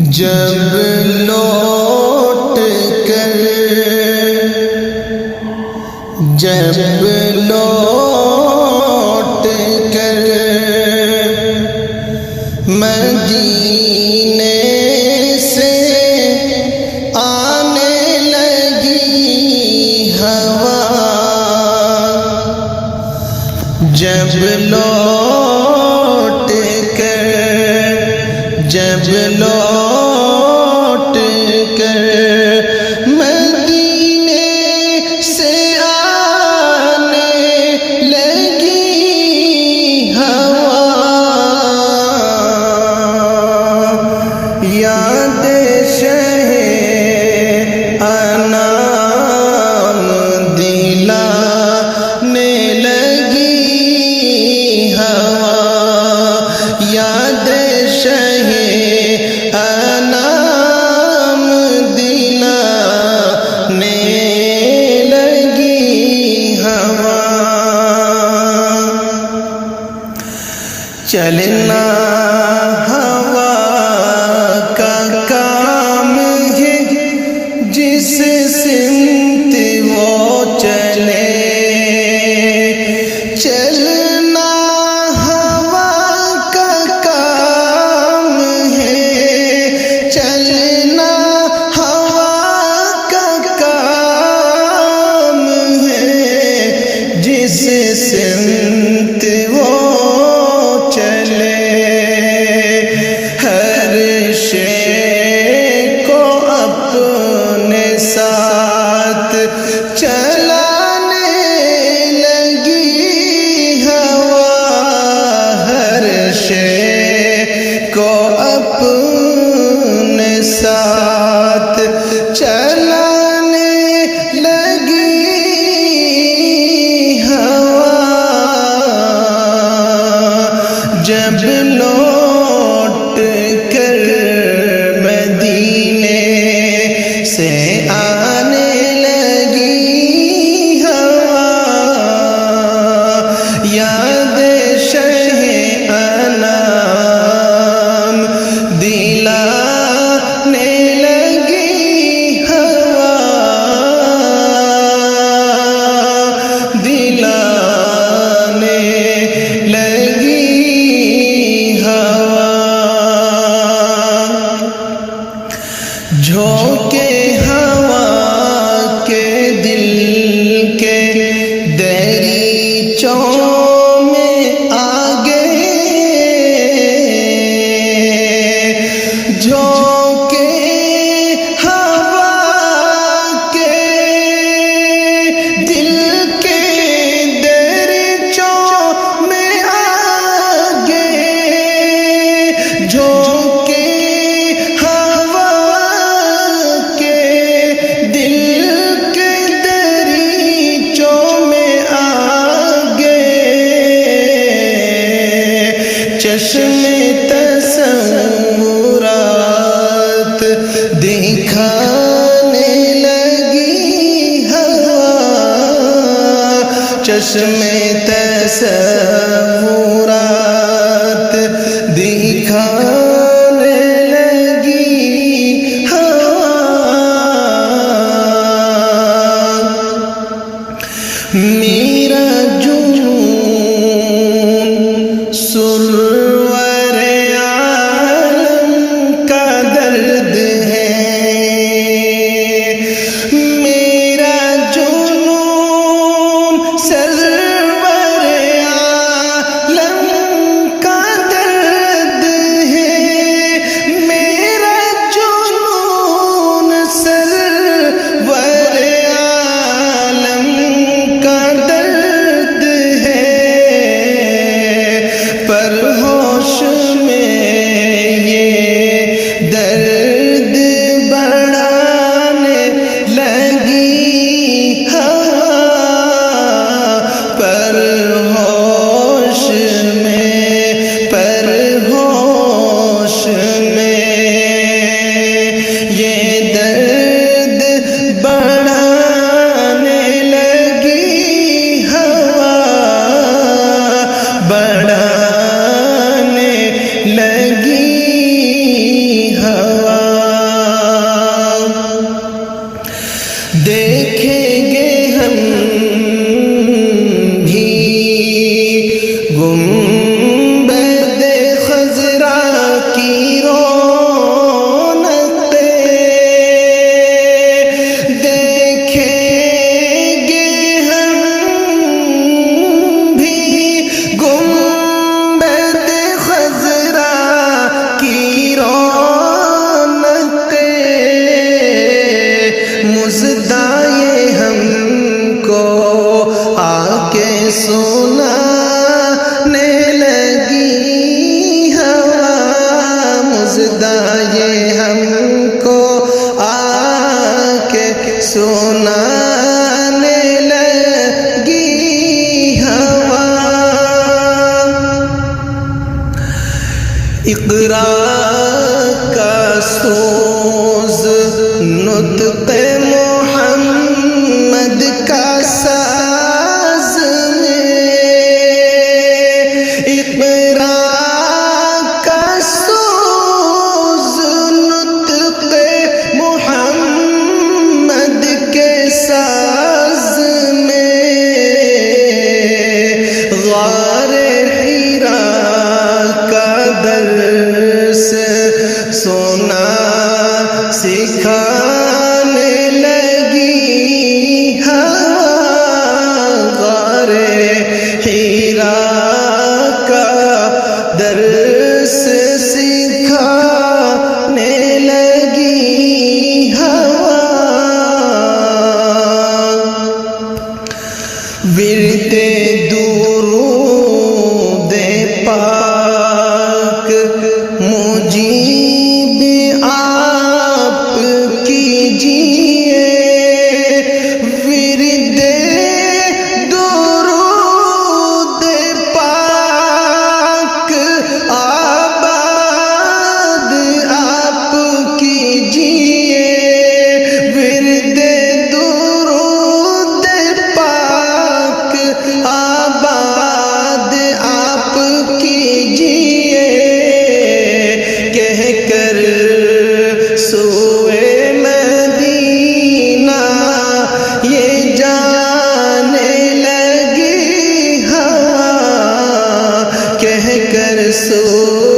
جب لوٹ کر مدینے سے آنے لگی ہوا، جب لوٹ کر مدینے سے آنے لگی ہوا، یاد شہ انام دلانے لگی ہوا، یاد شہ انام دلانے لگی ہوا، چلنا ہوا کا کام ہے، جس سمت وہ چلے، چلنا ہوا کا کام ہے، چلنا ہوا کا کام ہے، جس سمت وہ چلے، ہر شے کو اپنے ساتھ چلانے لگی ہوا، ہر شے کو اپنے ساتھ چلانے لگی ہوا، جب لوٹ کر مدینے سے آنے لگی ہوا، یاد شہ انام دلانے لگی ہوا، دلانے لگی ہوا، جھونکے ہوا کے دل کے دریچوں میں آگے، جھونکے ہوا کے دل کے دریچوں میں آگے، جھونکے ہوا کے دل کے دریچوں میں آگے، چشم تصورات دکھانے لگی ہوا، چشم تصورات دکھانے لگی ہوا، میرا جنون سرور عالم کا درد ہے، میرا جنون سرور عالم کا درد ہے، میرا جنون سرور عالم کا درد ہے، پر ہوش میں یہ درد بڑھانے لگی ہوا، پر ہوش میں یہ درد بڑھانے لگی ہوا، بڑھانے لگی ہوا، گنبد خضرا کی رونق دیکھیں گے ہم بھی گنبد خضرا کی رونق مژدائے ہم کو آ کے سنانے لگی ہوا، مژدائے ہم کو آ کے سنانے لگی ہوا۔ اقرا کا سوز نطق محمد کا ساز میں، اقرا کا سوز نطق محمد کے ساز میں، غار حرا کا درس سونا سکھانے لگی ہوا، غار حرا کا درس سکھانے لگی ہوا۔ ورد درود پاک مجیب آپ کیجئے، ورد درود پاک آباد آپ کیجئے، ورد درود پاک آباد آپ کیجئے، کہہ کر سوئے مدینہ یہ جانے لگی ہوا، کہہ کر سوئے